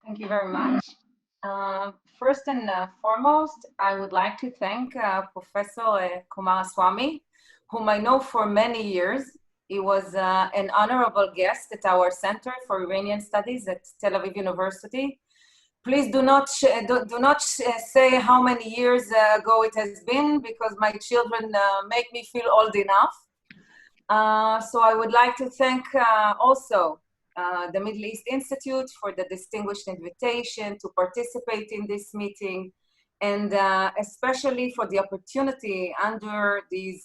Thank you very much. First and foremost, I would like to thank Professor Kumaraswamy, whom I know for many years. He was an honorable guest at our Center for Iranian Studies at Tel Aviv University. Please do not say how many years ago it has been, because my children make me feel old enough. So I would like to thank also the Middle East Institute for the distinguished invitation to participate in this meeting, and especially for the opportunity under these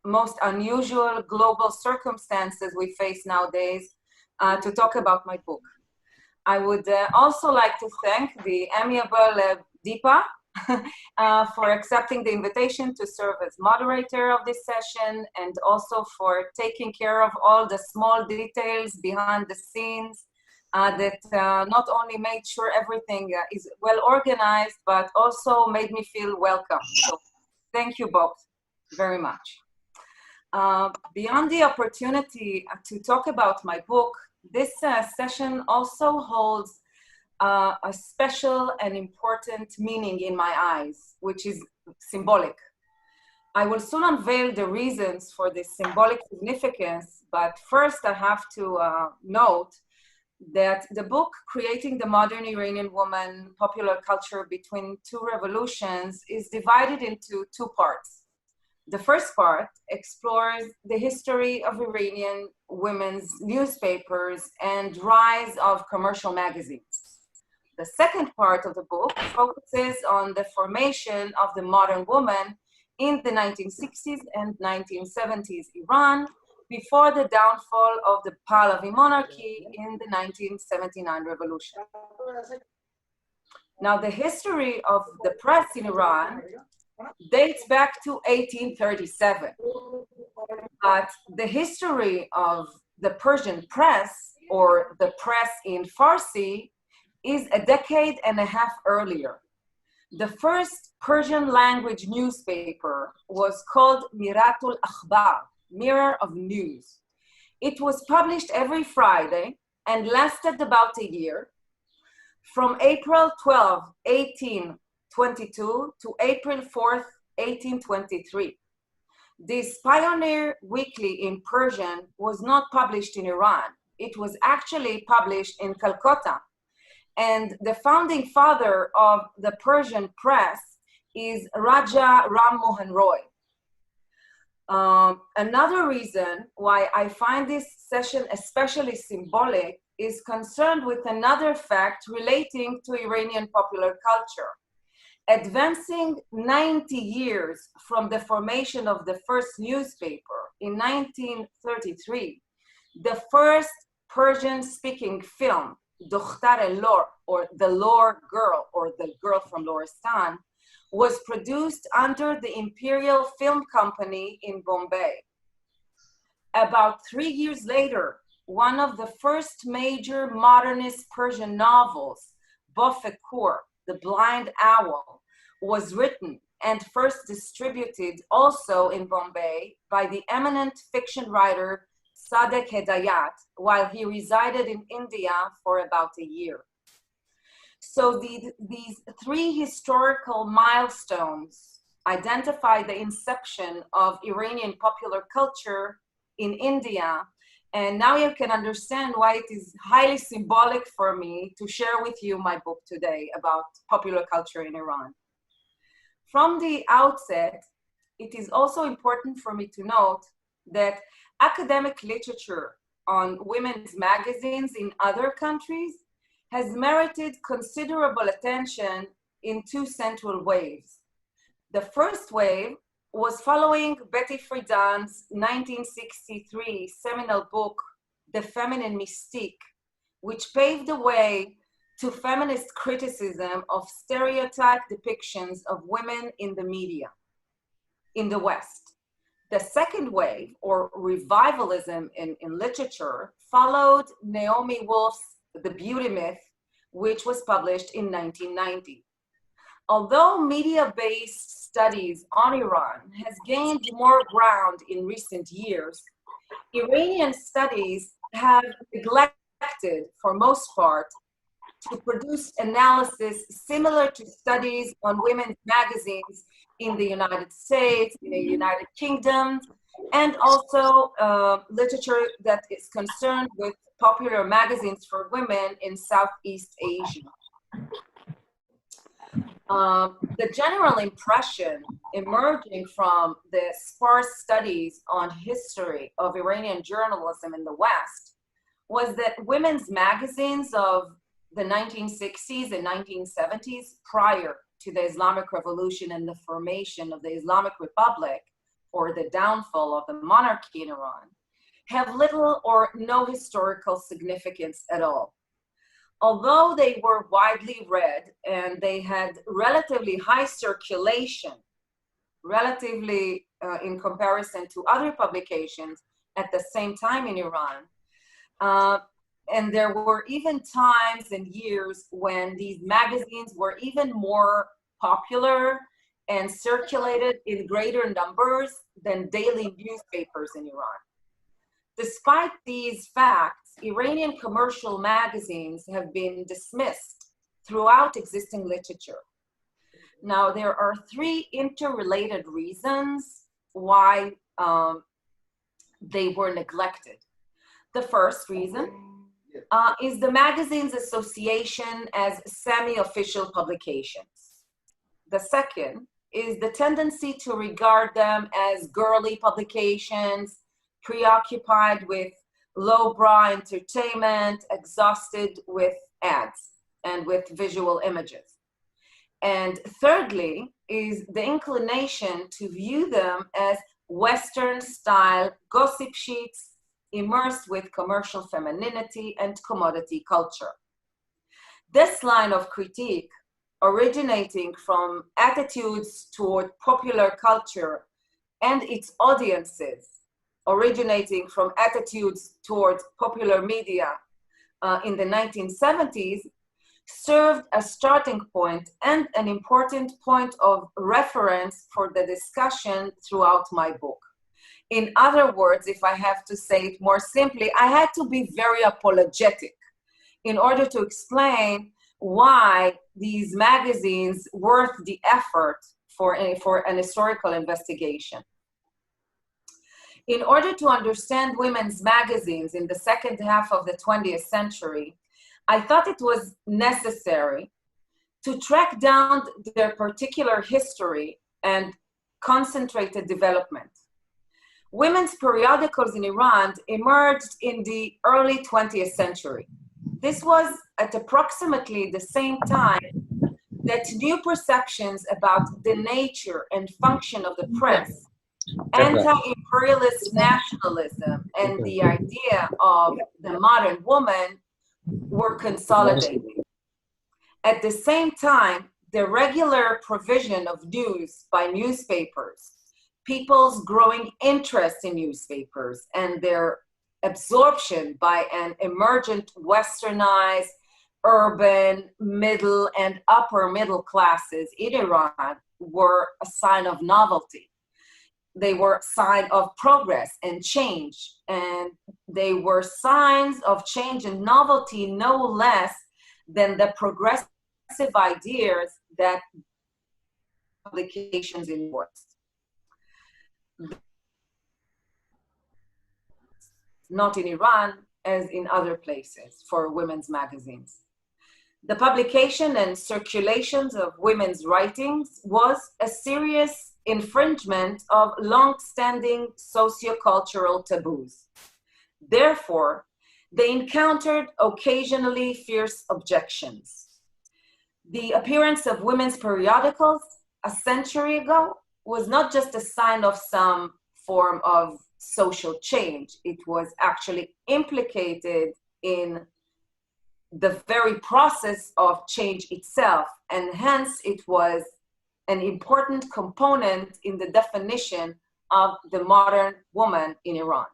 most unusual global circumstances we face nowadays to talk about my book. I would also like to thank the amiable Deepa for accepting the invitation to serve as moderator of this session, and also for taking care of all the small details behind the scenes that not only made sure everything is well organized, but also made me feel welcome. So thank you both very much. Beyond the opportunity to talk about my book, this session also holds a special and important meaning in my eyes, which is symbolic. I will soon unveil the reasons for this symbolic significance, but first I have to note that the book, Creating the Modern Iranian Woman, Popular Culture Between Two Revolutions, is divided into two parts. The first part explores the history of Iranian women's newspapers and rise of commercial magazines. The second part of the book focuses on the formation of the modern woman in the 1960s and 1970s Iran, before the downfall of the Pahlavi monarchy in the 1979 revolution. Now, the history of the press in Iran dates back to 1837, but the history of the Persian press, or the press in Farsi, is a decade and a half earlier. The first Persian language newspaper was called Miratul Akhbar, Mirror of News. It was published every Friday and lasted about a year, from April 12, 1822 to April 4th, 1823. This pioneer weekly in Persian was not published in Iran. It was actually published in Calcutta. And the founding father of the Persian press is Raja Ram Mohan Roy. Another reason why I find this session especially symbolic is concerned with another fact relating to Iranian popular culture. Advancing 90 years from the formation of the first newspaper in 1933, the first Persian-speaking film, Dokhtar Lor, or The Lor Girl, or The Girl from Loristan, was produced under the Imperial Film Company in Bombay. About 3 years later, one of the first major modernist Persian novels, Bofekur, The Blind Owl, was written and first distributed also in Bombay by the eminent fiction writer Sadek Hedayat, while he resided in India for about a year. So these three historical milestones identify the inception of Iranian popular culture in India, and now you can understand why it is highly symbolic for me to share with you my book today about popular culture in Iran. From the outset, it is also important for me to note that academic literature on women's magazines in other countries has merited considerable attention in two central waves. The first wave was following Betty Friedan's 1963 seminal book, The Feminine Mystique, which paved the way to feminist criticism of stereotype depictions of women in the media in the West. The second wave, or revivalism in literature, followed Naomi Wolf's The Beauty Myth, which was published in 1990. Although media-based studies on Iran has gained more ground in recent years, Iranian studies have neglected, for most part, to produce analysis similar to studies on women's magazines in the United States, in the United Kingdom, and also literature that is concerned with popular magazines for women in Southeast Asia. The general impression emerging from the sparse studies on history of Iranian journalism in the West was that women's magazines of the 1960s and 1970s, prior to the Islamic Revolution and the formation of the Islamic Republic, or the downfall of the monarchy in Iran, have little or no historical significance at all. Although they were widely read and they had relatively high circulation, relatively in comparison to other publications at the same time in Iran, and there were even times and years when these magazines were even more popular and circulated in greater numbers than daily newspapers in Iran. Despite these facts, Iranian commercial magazines have been dismissed throughout existing literature. Now, there are three interrelated reasons why they were neglected. The first reason is the magazine's association as semi-official publications. The second is the tendency to regard them as girly publications, preoccupied with lowbrow entertainment, exhausted with ads and with visual images. And thirdly is the inclination to view them as Western-style gossip sheets immersed with commercial femininity and commodity culture. This line of critique, originating from attitudes toward popular culture and its audiences, originating from attitudes towards popular media in the 1970s, served as a starting point and an important point of reference for the discussion throughout my book. In other words, if I have to say it more simply, I had to be very apologetic in order to explain why these magazines worth the effort for an historical investigation. In order to understand women's magazines in the second half of the 20th century, I thought it was necessary to track down their particular history and concentrated development. Women's periodicals in Iran emerged in the early 20th century. This was at approximately the same time that new perceptions about the nature and function of the press, anti-imperialist nationalism, and the idea of the modern woman were consolidated. At the same time, the regular provision of news by newspapers, people's growing interest in newspapers, and their absorption by an emergent westernized, urban, middle, and upper middle classes in Iran were a sign of novelty. They were a sign of progress and change, and they were signs of change and novelty no less than the progressive ideas that publications endorsed. Not in Iran, as in other places for women's magazines. The publication and circulations of women's writings was a serious infringement of long-standing sociocultural taboos. Therefore, they encountered occasionally fierce objections. The appearance of women's periodicals a century ago was not just a sign of some form of social change. It was actually implicated in the very process of change itself, and hence it was an important component in the definition of the modern woman in Iran.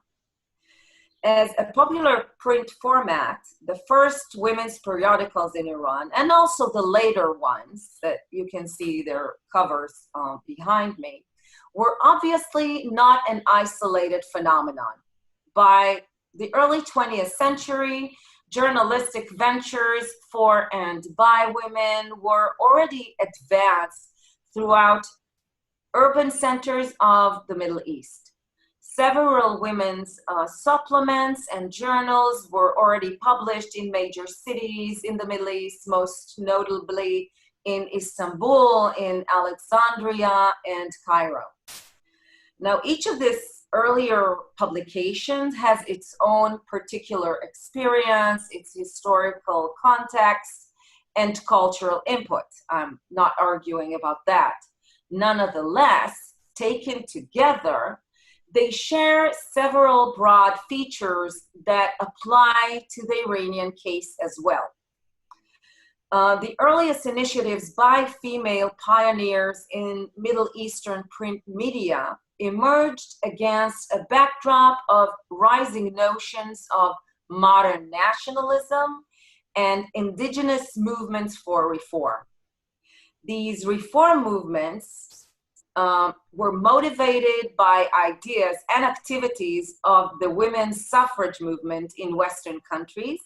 As a popular print format, the first women's periodicals in Iran, and also the later ones that you can see their covers behind me, were obviously not an isolated phenomenon. By the early 20th century, journalistic ventures for and by women were already advanced throughout urban centers of the Middle East. Several women's supplements and journals were already published in major cities in the Middle East, most notably in Istanbul, in Alexandria, and Cairo. Now, each of these earlier publications has its own particular experience, its historical context, and cultural input. I'm not arguing about that. Nonetheless, taken together, they share several broad features that apply to the Iranian case as well. The earliest initiatives by female pioneers in Middle Eastern print media emerged against a backdrop of rising notions of modern nationalism and indigenous movements for reform. These reform movements were motivated by ideas and activities of the women's suffrage movement in Western countries,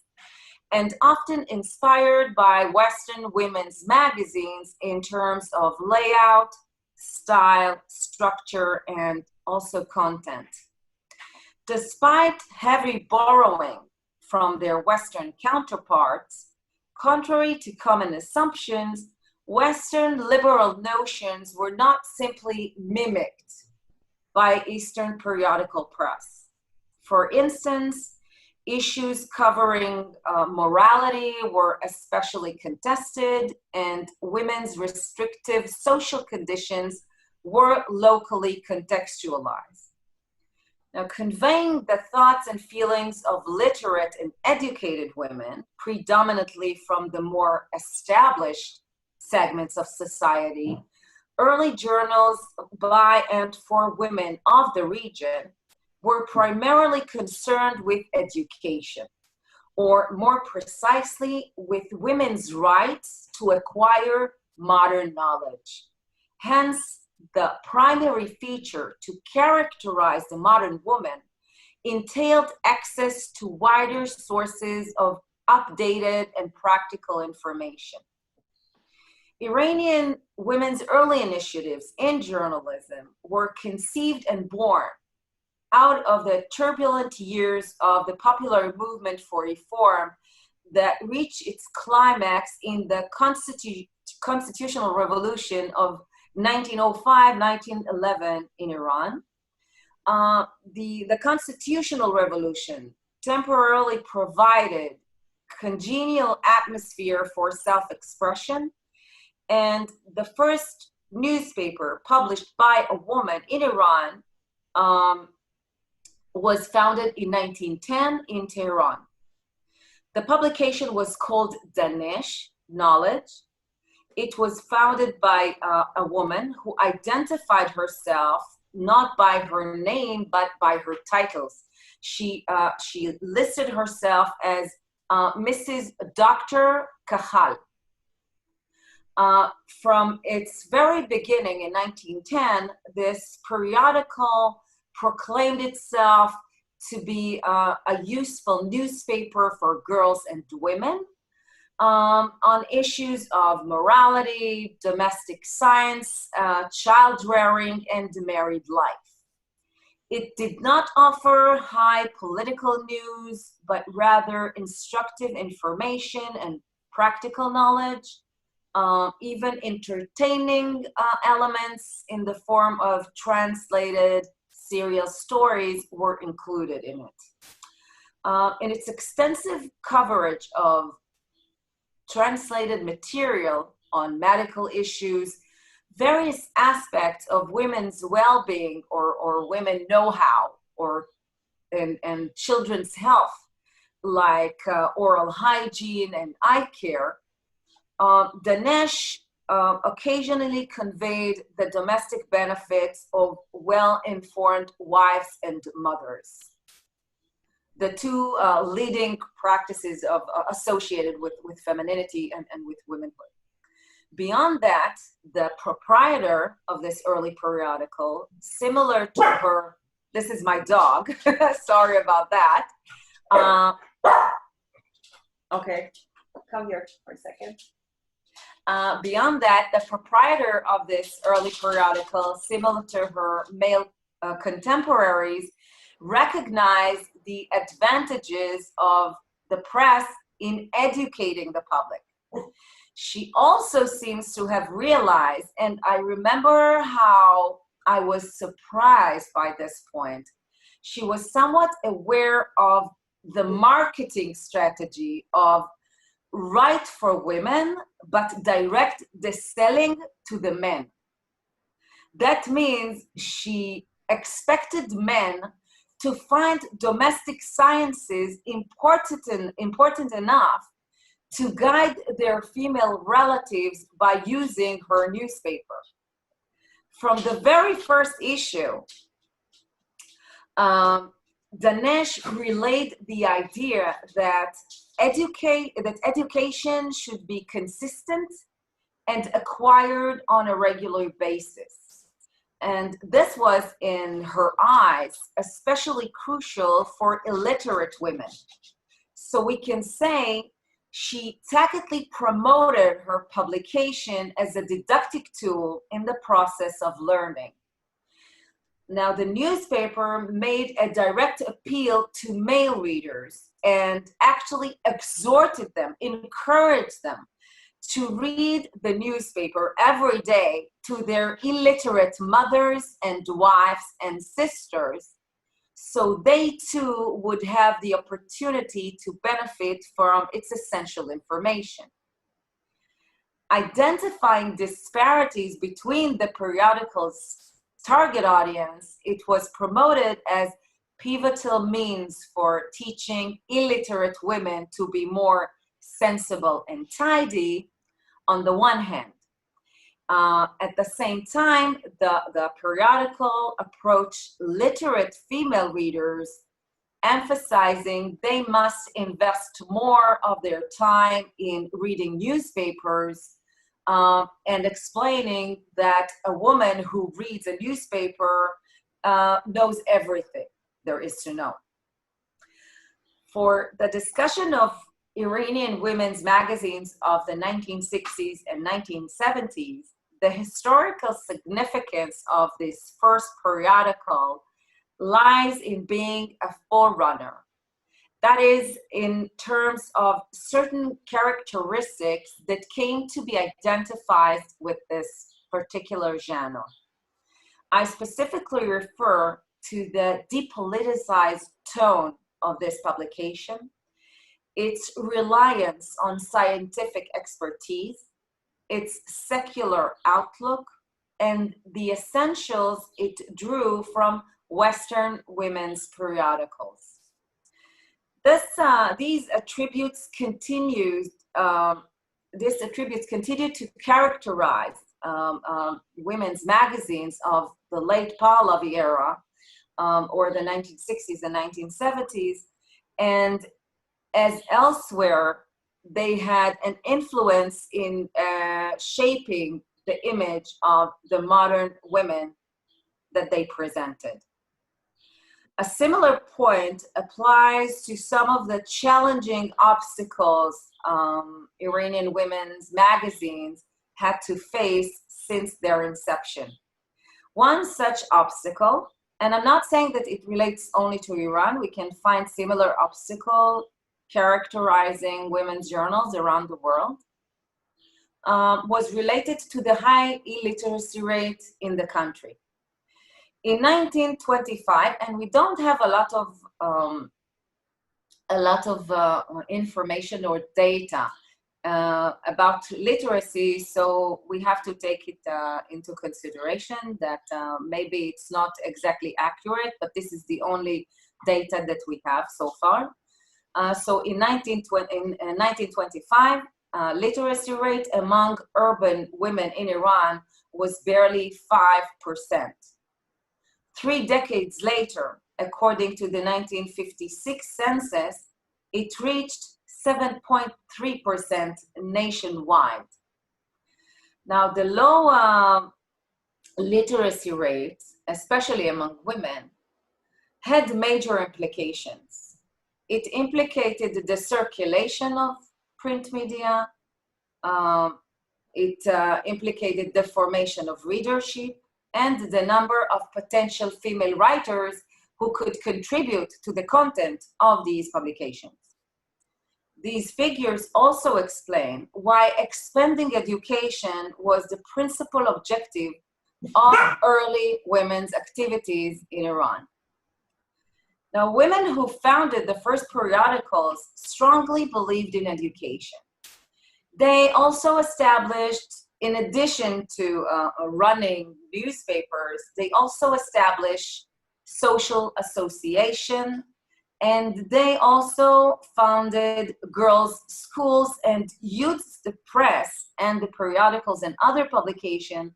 and often inspired by Western women's magazines in terms of layout, style, structure, and also content. Despite heavy borrowing from their Western counterparts, contrary to common assumptions, Western liberal notions were not simply mimicked by Eastern periodical press. For instance, issues covering morality were especially contested, and women's restrictive social conditions were locally contextualized. Now, conveying the thoughts and feelings of literate and educated women, predominantly from the more established segments of society, early journals by and for women of the region were primarily concerned with education, or more precisely, with women's rights to acquire modern knowledge. Hence, the primary feature to characterize the modern woman entailed access to wider sources of updated and practical information. Iranian women's early initiatives in journalism were conceived and born out of the turbulent years of the popular movement for reform that reached its climax in the constitutional revolution of 1905-1911 in Iran. The constitutional revolution temporarily provided congenial atmosphere for self-expression, and the first newspaper published by a woman in Iran was founded in 1910 in Tehran. The publication was called Danesh, Knowledge. It was founded by a woman who identified herself not by her name, but by her titles. She listed herself as Mrs. Dr. Kahal. From its very beginning in 1910, this periodical proclaimed itself to be a useful newspaper for girls and women on issues of morality, domestic science, child rearing, and married life. It did not offer high political news, but rather instructive information and practical knowledge. Even entertaining elements in the form of translated serial stories were included in it. In its extensive coverage of translated material on medical issues, various aspects of women's well-being or women know-how and children's health, like oral hygiene and eye care, Danesh occasionally conveyed the domestic benefits of well-informed wives and mothers, the two leading practices associated with femininity and with womanhood. Beyond that, the proprietor of this early periodical, similar to her, this is my dog, sorry about that, Okay, come here for a second. Beyond that, the proprietor of this early periodical, similar to her male contemporaries, recognized the advantages of the press in educating the public. She also seems to have realized, and I remember how I was surprised by this point, she was somewhat aware of the marketing strategy of right for women, but direct the selling to the men. That means she expected men to find domestic sciences important enough to guide their female relatives by using her newspaper. From the very first issue, Danesh relayed the idea that education should be consistent and acquired on a regular basis. And this was, in her eyes, especially crucial for illiterate women. So we can say she tacitly promoted her publication as a didactic tool in the process of learning. Now, the newspaper made a direct appeal to male readers and actually exhorted them, encouraged them to read the newspaper every day to their illiterate mothers and wives and sisters, so they too would have the opportunity to benefit from its essential information. Identifying disparities between the periodical's target audience, it was promoted as pivotal means for teaching illiterate women to be more sensible and tidy on the one hand. At the same time, the periodical approached literate female readers, emphasizing they must invest more of their time in reading newspapers, and explaining that a woman who reads a newspaper knows everything there is to know. For the discussion of Iranian women's magazines of the 1960s and 1970s, the historical significance of this first periodical lies in being a forerunner. That is, in terms of certain characteristics that came to be identified with this particular genre. I specifically refer to the depoliticized tone of this publication, its reliance on scientific expertise, its secular outlook, and the essentials it drew from Western women's periodicals. These attributes continue to characterize women's magazines of the late Pahlavi era, or the 1960s and 1970s, and as elsewhere, they had an influence in shaping the image of the modern women that they presented. A similar point applies to some of the challenging obstacles Iranian women's magazines had to face since their inception. One such obstacle, and I'm not saying that it relates only to Iran, we can find similar obstacles characterizing women's journals around the world, was related to the high illiteracy rate in the country. In 1925, and we don't have a lot of information or data about literacy, so we have to take it into consideration that maybe it's not exactly accurate, but this is the only data that we have so far. So in 1925, literacy rate among urban women in Iran was barely 5%. 3 decades later, according to the 1956 census, it reached 7.3% nationwide. Now, the low literacy rate, especially among women, had major implications. It implicated the circulation of print media. It implicated the formation of readership and the number of potential female writers who could contribute to the content of these publications. These figures also explain why expanding education was the principal objective of early women's activities in Iran. Now, women who founded the first periodicals strongly believed in education. They also established, in addition to running newspapers, they also established social association, and they also founded girls' schools and used the press and the periodicals and other publications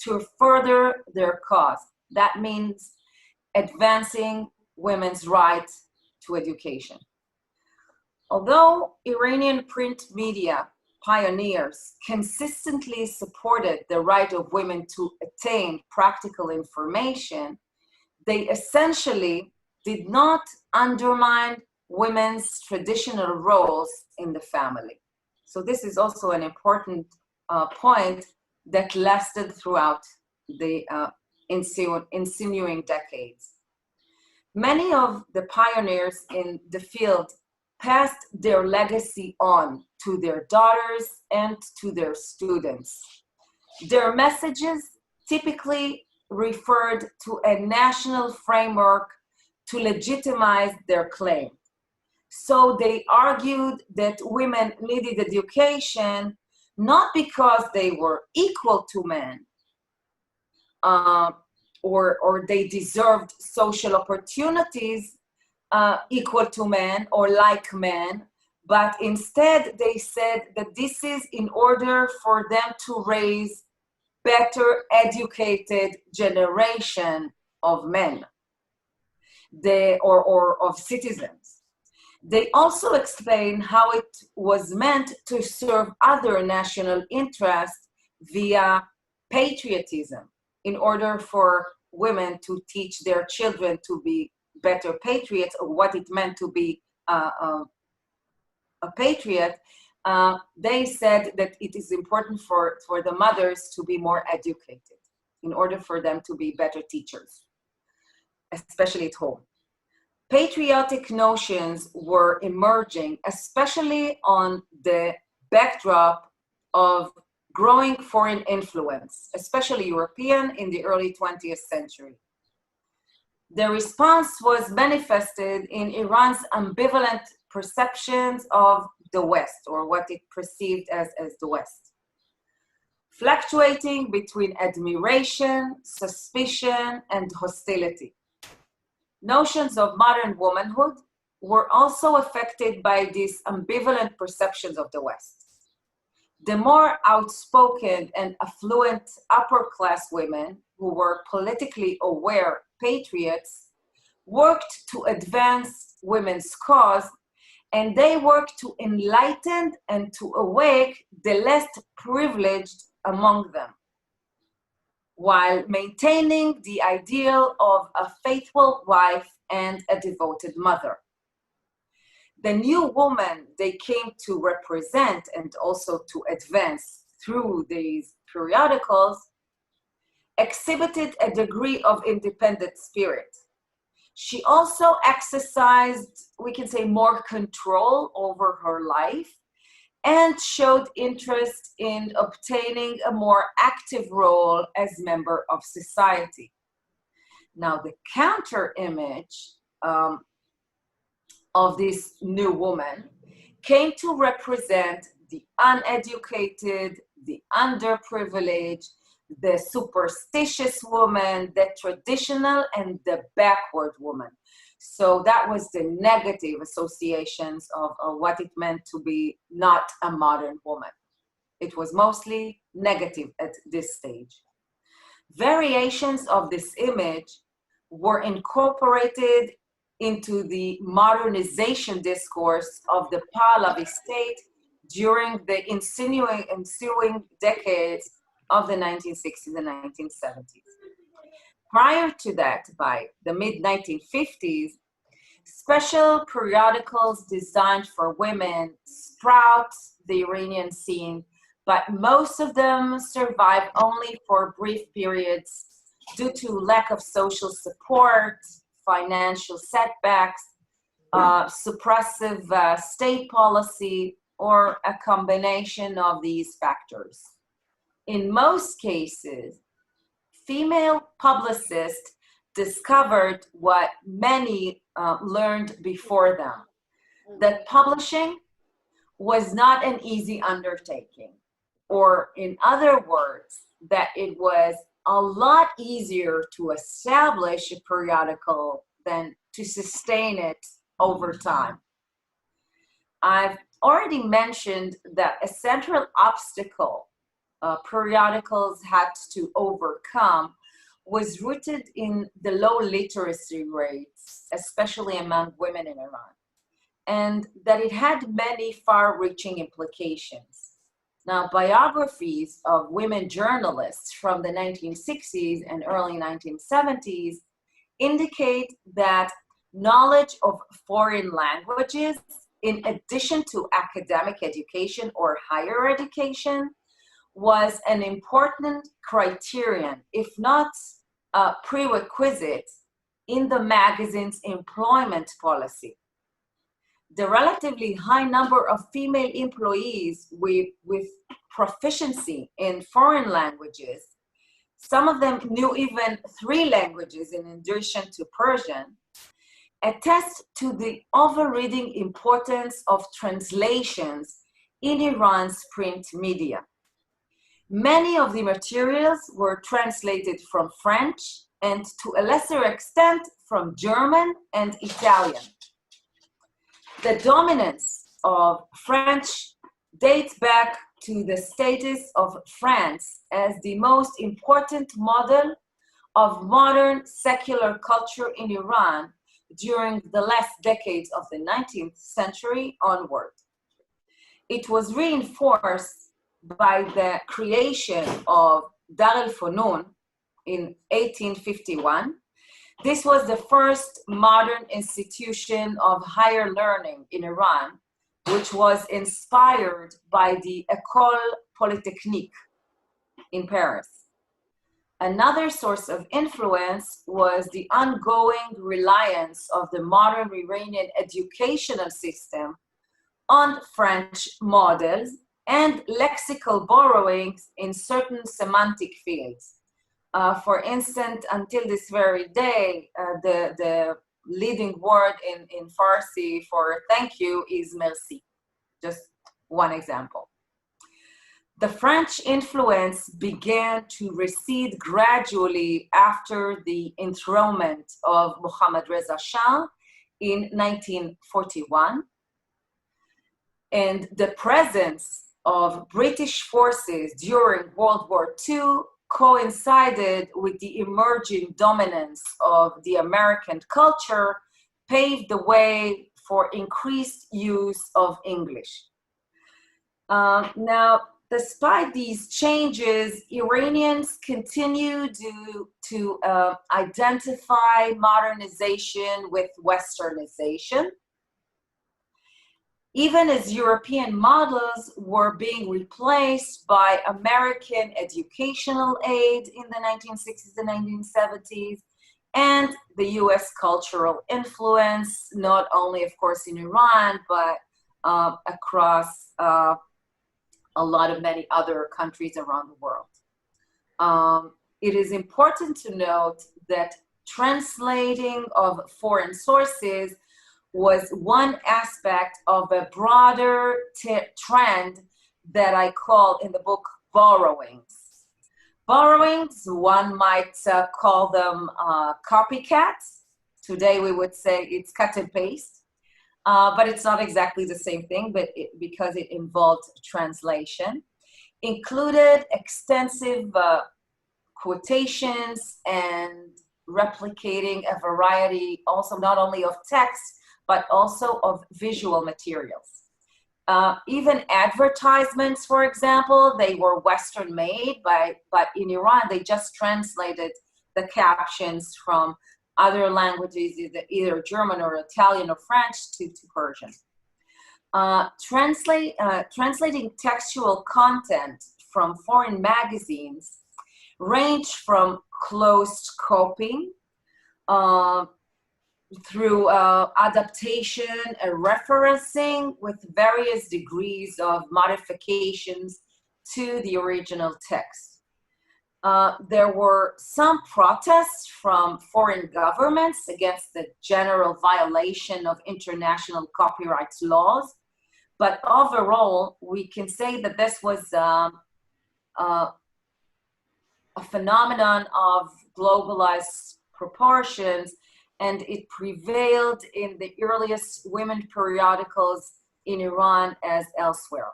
to further their cause. That means advancing women's right to education. Although Iranian print media pioneers consistently supported the right of women to attain practical information, they essentially did not undermine women's traditional roles in the family. So this is also an important point that lasted throughout the ensuing decades. Many of the pioneers in the field passed their legacy on to their daughters and to their students. Their messages typically referred to a national framework to legitimize their claim. So they argued that women needed education not because they were equal to men, or they deserved social opportunities equal to men or like men, but instead they said that this is in order for them to raise better educated generation of men, or of citizens. They also explain how it was meant to serve other national interests via patriotism, in order for women to teach their children to be better patriots, or what it meant to be a patriot. They said that it is important for the mothers to be more educated in order for them to be better teachers, especially at home. Patriotic notions were emerging, especially on the backdrop of growing foreign influence, especially European, in the early 20th century. The response was manifested in Iran's ambivalent perceptions of the West, or what it perceived as the West, fluctuating between admiration, suspicion, and hostility. Notions of modern womanhood were also affected by these ambivalent perceptions of the West. The more outspoken and affluent upper-class women, who were politically aware patriots, worked to advance women's cause, and they worked to enlighten and to awake the less privileged among them, while maintaining the ideal of a faithful wife and a devoted mother. The new woman they came to represent and also to advance through these periodicals exhibited a degree of independent spirit. She also exercised, we can say, more control over her life, and showed interest in obtaining a more active role as member of society. Now, the counter image of this new woman came to represent the uneducated, the underprivileged, the superstitious woman, the traditional, and the backward woman. So that was the negative associations of what it meant to be not a modern woman. It was mostly negative at this stage. Variations of this image were incorporated into the modernization discourse of the Pahlavi state during the ensuing decades of the 1960s and 1970s. Prior to that, by the mid-1950s, Special periodicals designed for women sprout the Iranian scene, but most of them survive only for brief periods due to lack of social support, financial setbacks, suppressive state policy, or a combination of these factors. In most cases, female publicists discovered what many learned before them, that publishing was not an easy undertaking, or in other words, that it was a lot easier to establish a periodical than to sustain it over time. I've already mentioned that a central obstacle periodicals had to overcome was rooted in the low literacy rates, especially among women in Iran, and that it had many far-reaching implications. Now, biographies of women journalists from the 1960s and early 1970s indicate that knowledge of foreign languages, in addition to academic education or higher education, was an important criterion, if not a prerequisite, in the magazine's employment policy. The relatively high number of female employees with proficiency in foreign languages, some of them knew even 3 languages in addition to Persian, attest to the overriding importance of translations in Iran's print media. Many of the materials were translated from French and to a lesser extent from German and Italian. The dominance of French dates back to the status of France as the most important model of modern secular culture in Iran during the last decades of the 19th century onward. It was reinforced by the creation of Dar el-Funun in 1851. This was the first modern institution of higher learning in Iran, which was inspired by the École Polytechnique in Paris. Another source of influence was the ongoing reliance of the modern Iranian educational system on French models and lexical borrowings in certain semantic fields. For instance, until this very day, the leading word in Farsi for thank you is merci. Just one example. The French influence began to recede gradually after the enthronement of Mohammad Reza Shah in 1941. And the presence of British forces during World War II coincided with the emerging dominance of the American culture, paved the way for increased use of English. Now, despite these changes, Iranians continue to identify modernization with Westernization, even as European models were being replaced by American educational aid in the 1960s and 1970s, and the US cultural influence, not only, of course, in Iran, but across a lot of many other countries around the world. It is important to note that translating of foreign sources was one aspect of a broader trend that I call in the book borrowings. Borrowings, one might call them copycats. Today we would say it's cut and paste, but it's not exactly the same thing, but because it involved translation. Included extensive quotations and replicating a variety, also not only of text, but also of visual materials. Even advertisements, for example, they were Western made, but in Iran, they just translated the captions from other languages, either German or Italian or French to Persian. Translating textual content from foreign magazines range from closed copying through adaptation and referencing with various degrees of modifications to the original text. There were some protests from foreign governments against the general violation of international copyright laws, but overall, we can say that this was a phenomenon of globalized proportions, and it prevailed in the earliest women periodicals in Iran as elsewhere.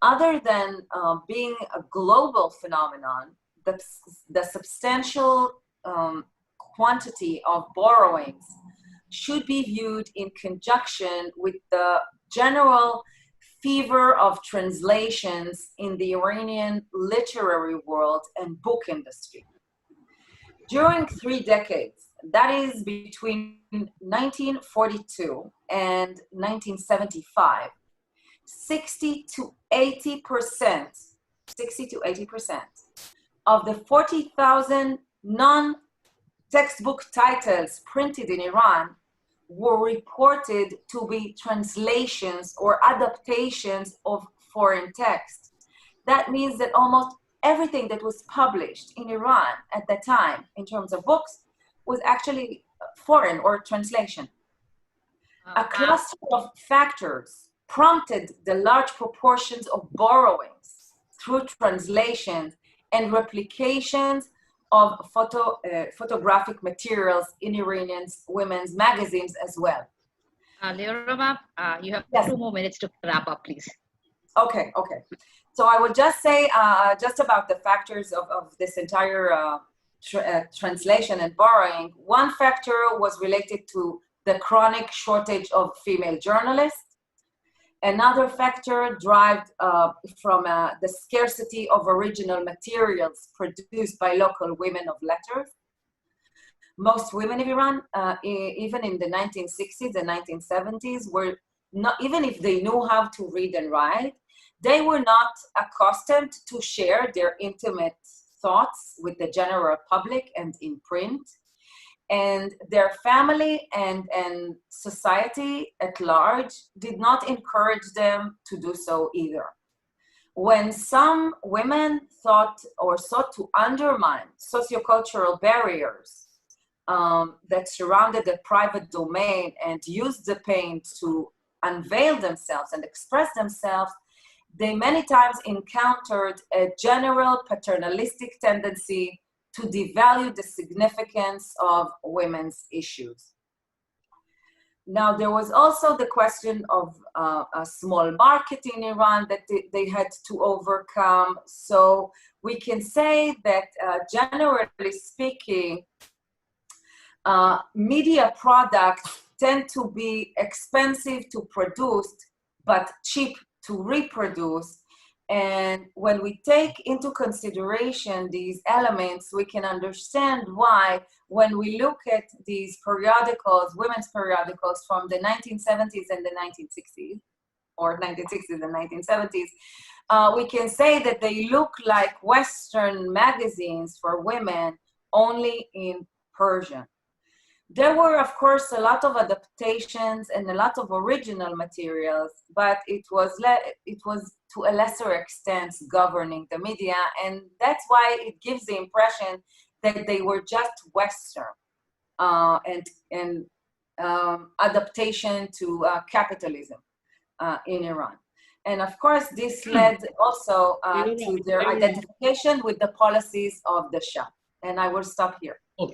Other than being a global phenomenon, the substantial quantity of borrowings should be viewed in conjunction with the general fever of translations in the Iranian literary world and book industry. During 3 decades, that is between 1942 and 1975, 60 to 80% of the 40,000 non-textbook titles printed in Iran were reported to be translations or adaptations of foreign text. That means that almost everything that was published in Iran at that time in terms of books was actually foreign or translation. A cluster of factors prompted the large proportions of borrowings through translations and replications of photographic materials in Iranian women's magazines as well. Liora, you have 2 more minutes to wrap up, please. Okay. So I would just say just about the factors of this entire translation and borrowing. One factor was related to the chronic shortage of female journalists. Another factor derived from the scarcity of original materials produced by local women of letters. Most women in Iran, even in the 1960s and 1970s, were not, even if they knew how to read and write, they were not accustomed to share their intimate thoughts with the general public and in print. And their family and society at large did not encourage them to do so either. When some women thought or sought to undermine sociocultural barriers that surrounded the private domain and used the pain to unveil themselves and express themselves, they many times encountered a general paternalistic tendency to devalue the significance of women's issues. Now, there was also the question of a small market in Iran that they had to overcome. So we can say that generally speaking, media products tend to be expensive to produce, but cheap to reproduce. And when we take into consideration these elements, we can understand why, when we look at these periodicals, women's periodicals from the 1970s and the 1960s, or 1960s and 1970s, we can say that they look like Western magazines for women, only in Persian. There were, of course, a lot of adaptations and a lot of original materials, but it was to a lesser extent governing the media, and that's why it gives the impression that they were just Western and adaptation to capitalism in Iran. And of course, this led also to their identification with the policies of the Shah. And I will stop here.